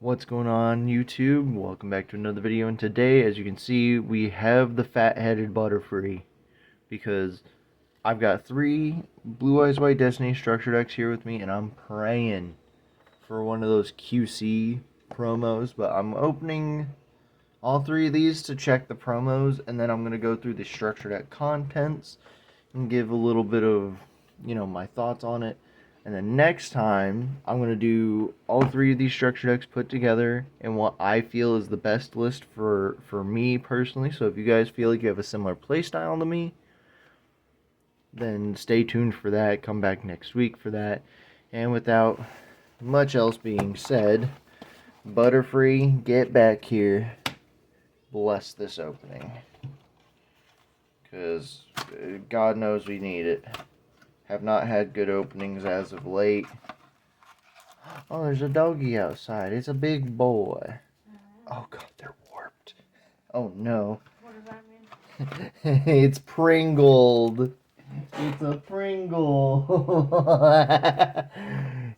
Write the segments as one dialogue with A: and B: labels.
A: What's going on, YouTube? Welcome back to another video, and today, as you can see, we have the fat-headed Butterfree, because I've got 3 Blue Eyes White Destiny structure decks here with me, and I'm praying for one of those QC promos, but I'm opening all 3 of these to check the promos, and then I'm going to go through the structure deck contents and give a little bit of, my thoughts on it. And then next time, I'm going to do all 3 of these structure decks put together and what I feel is the best list for me personally. So if you guys feel like you have a similar playstyle to me, then stay tuned for that. Come back next week for that. And without much else being said, Butterfree, get back here. Bless this opening. Because God knows we need it. Have not had good openings as of late. Oh, there's a doggy outside. It's a big boy. Oh, God, they're warped. Oh, no.
B: What does that mean?
A: It's Pringled. It's a Pringle.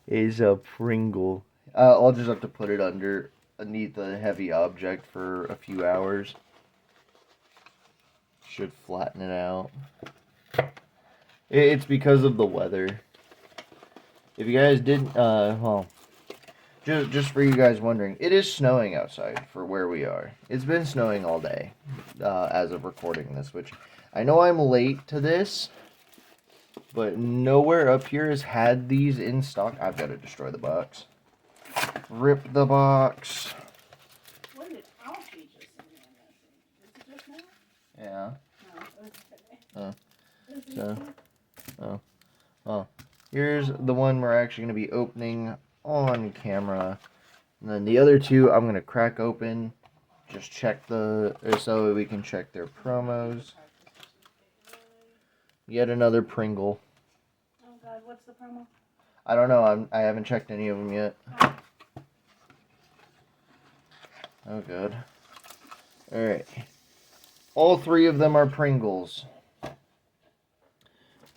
A: It's a Pringle. I'll just have to put it underneath a heavy object for a few hours. Should flatten it out. It's because of the weather. If you guys didn't, well, just for you guys wondering, it is snowing outside for where we are. It's been snowing all day, as of recording this, which I know I'm late to this, but nowhere up here has had these in stock. I've got to destroy the box. Rip the box.
B: What did algae just in there? Is it just now?
A: Yeah.
B: No, it was today.
A: Oh. Here's the one we're actually going to be opening on camera. And then the other 2 I'm going to crack open. Just check so we can check their promos. Yet another Pringle.
B: Oh God, what's the promo?
A: I don't know. I haven't checked any of them yet. Oh, good. Alright. All 3 of them are Pringles.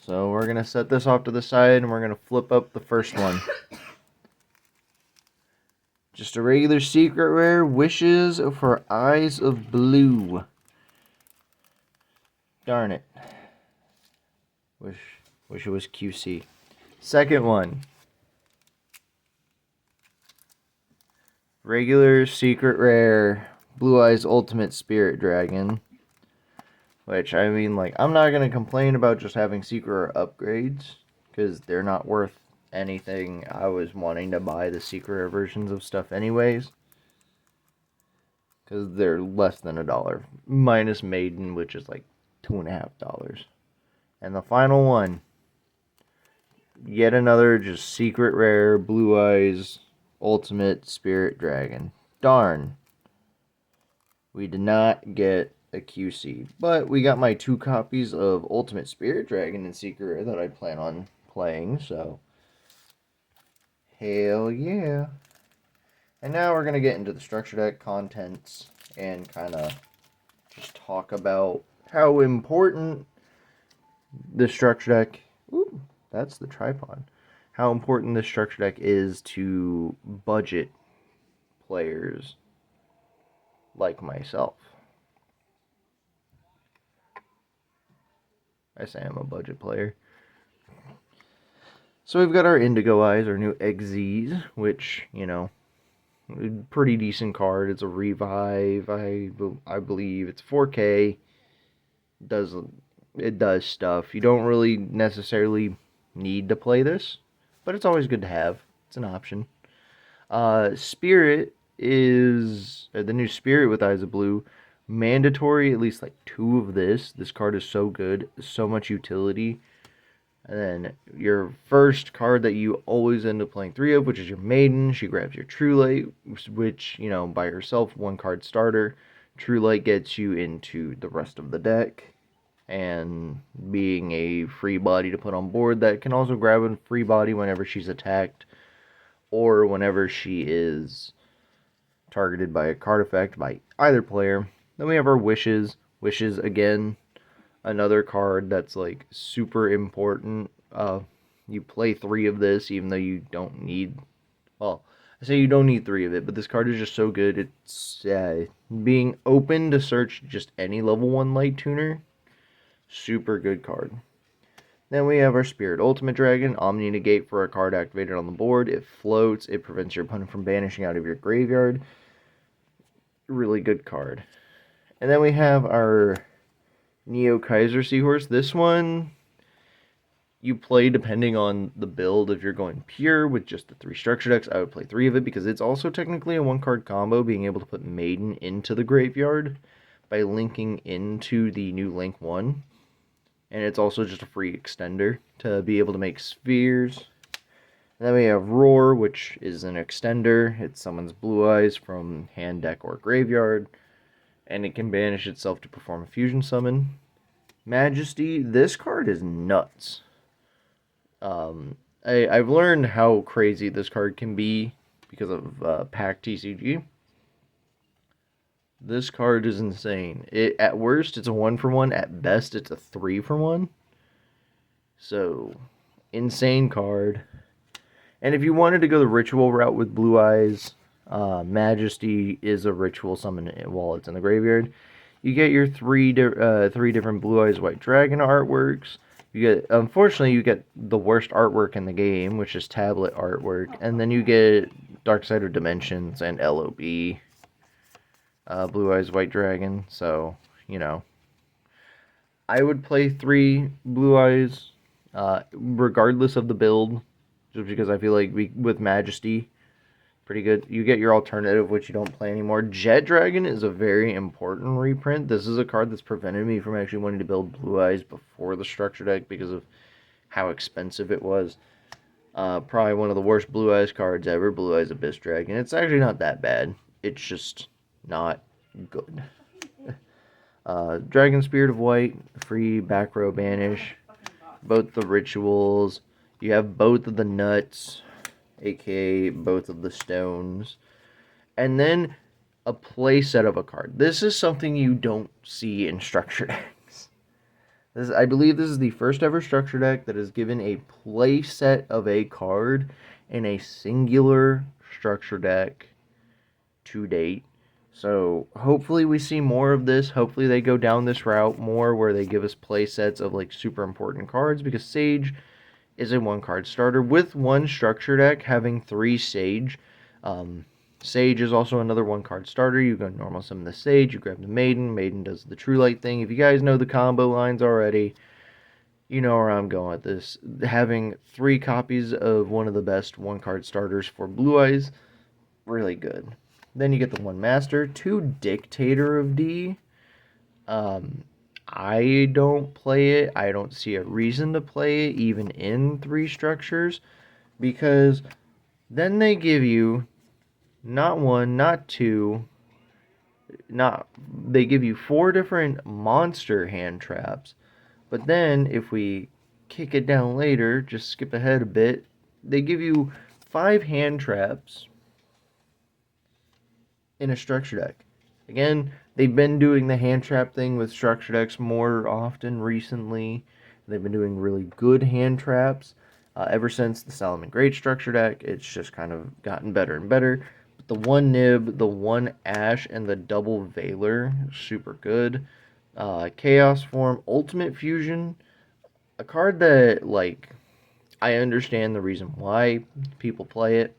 A: So we're going to set this off to the side and we're going to flip up the first one. Just a regular secret rare, Wishes for Eyes of Blue. Darn it. Wish it was QC. Second one. Regular secret rare, Blue Eyes Ultimate Spirit Dragon. Which, I mean, like, I'm not going to complain about just having secret rare upgrades, because they're not worth anything. I was wanting to buy the secret rare versions of stuff anyways, because they're less than $1, minus Maiden, which is like $2.50. And the final one, yet another just secret rare, Blue Eyes Ultimate Spirit Dragon. Darn. We did not get a QC, but we got my 2 copies of Ultimate Spirit Dragon and Secret Rare that I plan on playing, so hell yeah. And now we're going to get into the structure deck contents and kind of just talk about how important the structure deck, ooh, that's the tripod, how important this structure deck is to budget players like myself. I say I'm a budget player. So we've got our Indigo Eyes, our new XZs, which, pretty decent card. It's a revive. I believe it's 4K. It does stuff. You don't really necessarily need to play this, but it's always good to have. It's an option. Spirit is the new Spirit with Eyes of Blue. Mandatory, at least like 2 of this. This card is so good, so much utility. And then your first card that you always end up playing 3 of, which is your Maiden. She grabs your True Light, which, by herself, 1 card starter. True Light gets you into the rest of the deck. And being a free body to put on board, that can also grab a free body whenever she's attacked. Or whenever she is targeted by a card effect by either player. Then we have our Wishes. Wishes, again, another card that's like super important. You play 3 of this even though you don't need, well, say you don't need 3 of it, but this card is just so good. It's being open to search just any level 1 light tuner. Super good card. Then we have our Spirit Ultimate Dragon. Omni Negate for a card activated on the board. It floats. It prevents your opponent from banishing out of your graveyard. Really good card. And then we have our Neo Kaiser Seahorse. This one you play depending on the build. If you're going pure with just the 3 structure decks, I would play 3 of it because it's also technically a 1-card combo, being able to put Maiden into the graveyard by linking into the new Link 1. And it's also just a free extender to be able to make spheres. And then we have Roar, which is an extender. It summons Blue Eyes from hand, deck, or graveyard. And it can banish itself to perform a fusion summon. Majesty, this card is nuts. I've learned how crazy this card can be because of Pack TCG. This card is insane. At worst, it's a 1-for-1. At best, it's a 3-for-1. So, insane card. And if you wanted to go the ritual route with Blue Eyes, Majesty is a ritual summon while it's in the graveyard. You get your 3 different Blue Eyes White Dragon artworks. Unfortunately, you get the worst artwork in the game, which is tablet artwork. And then you get Dark Side of Dimensions and LOB. Blue Eyes White Dragon, so, you know. I would play 3 Blue Eyes, regardless of the build, just because I feel like with Majesty, pretty good. You get your alternative, which you don't play anymore. Jet Dragon is a very important reprint. This is a card that's prevented me from actually wanting to build Blue Eyes before the structure deck because of how expensive it was. Probably one of the worst Blue Eyes cards ever, Blue Eyes Abyss Dragon. It's actually not that bad. It's just not good. Dragon Spirit of White, free back row banish, both the rituals. You have both of the nuts, aka both of the stones, and then a play set of a card. This is something you don't see in structure decks. I believe this is the first ever structure deck that is given a play set of a card in a singular structure deck to date. So hopefully we see more of this. Hopefully they go down this route more where they give us play sets of like super important cards, because Sage is a 1-card starter with 1 structure deck having 3 Sage. Sage is also another 1-card starter. You go normal summon the Sage, you grab the Maiden. Maiden does the True Light thing. If you guys know the combo lines already, you know where I'm going with this. Having 3 copies of one of the best 1-card starters for Blue Eyes, really good. Then you get the 1 Master, 2 Dictator of D. I don't play it. I don't see a reason to play it, even in 3 structures, because then they give you not 1, not 2, they give you 4 different monster hand traps. But then if we kick it down later, just skip ahead a bit, they give you 5 hand traps in a structure deck. Again, they've been doing the hand trap thing with structure decks more often recently. They've been doing really good hand traps ever since the Solomon Great structure deck. It's just kind of gotten better and better. But the 1 Nib, the 1 Ash, and the double Veiler, super good. Chaos Form, Ultimate Fusion, a card that, like, I understand the reason why people play it.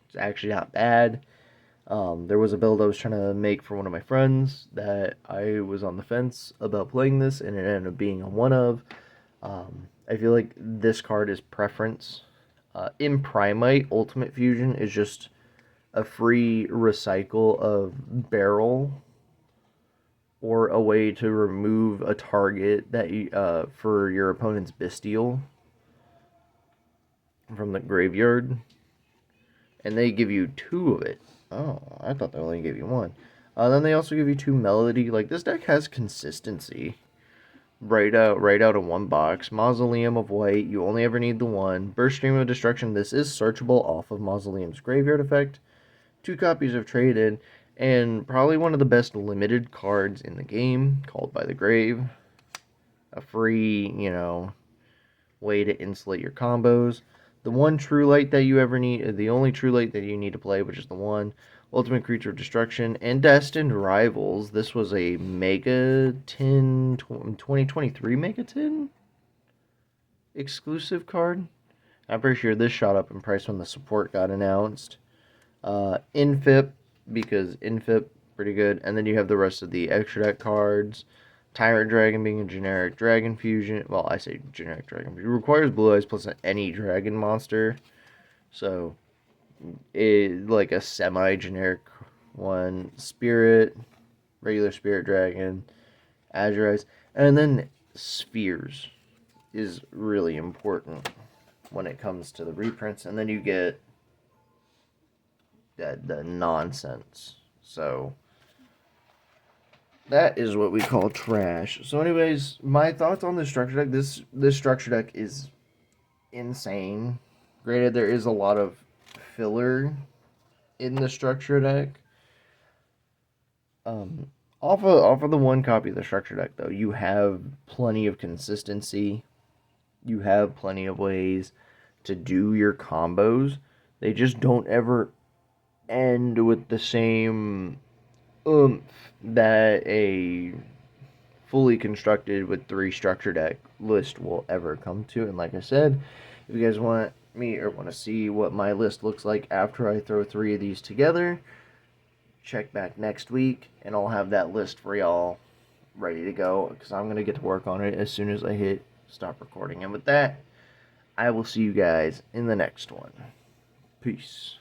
A: It's actually not bad. There was a build I was trying to make for one of my friends that I was on the fence about playing this, and it ended up being a 1 of. I feel like this card is preference. Imprimite Ultimate Fusion is just a free recycle of Barrel, or a way to remove a target that you, for your opponent's Bestial from the graveyard. And they give you 2 of it. Oh, I thought they only gave you 1. Then they also give you 2 Melody. Like, this deck has consistency. Right out of 1 box. Mausoleum of White. You only ever need the 1. Burst Stream of Destruction. This is searchable off of Mausoleum's graveyard effect. 2 copies of Trade-In. And probably one of the best limited cards in the game, Called by the Grave. A free, way to insulate your combos. the one True Light that you ever need, the only True Light that you need to play, which is the one, Ultimate Creature of Destruction, and Destined Rivals. This was a Mega Tin 2023 Mega Tin exclusive card. I'm pretty sure this shot up in price when the support got announced. Infip, because Infip, pretty good. And then you have the rest of the extra deck cards. Tyrant Dragon being a generic Dragon Fusion. Well, I say generic Dragon. It requires Blue Eyes plus any Dragon monster. So, like a semi-generic one. Spirit, regular Spirit Dragon, Azure Eyes. And then Spheres is really important when it comes to the reprints. And then you get the nonsense. So that is what we call trash. So anyways, my thoughts on the structure deck. This structure deck is insane. Granted, there is a lot of filler in the structure deck. Off of the one copy of the structure deck though, you have plenty of consistency. You have plenty of ways to do your combos. They just don't ever end with the same oomph that a fully constructed with 3 structure deck list will ever come to. And like I said, if you guys want me or want to see what my list looks like after I throw 3 of these together, check back next week and I'll have that list for y'all ready to go, because I'm going to get to work on it as soon as I hit stop recording. And with that, I will see you guys in the next one. Peace.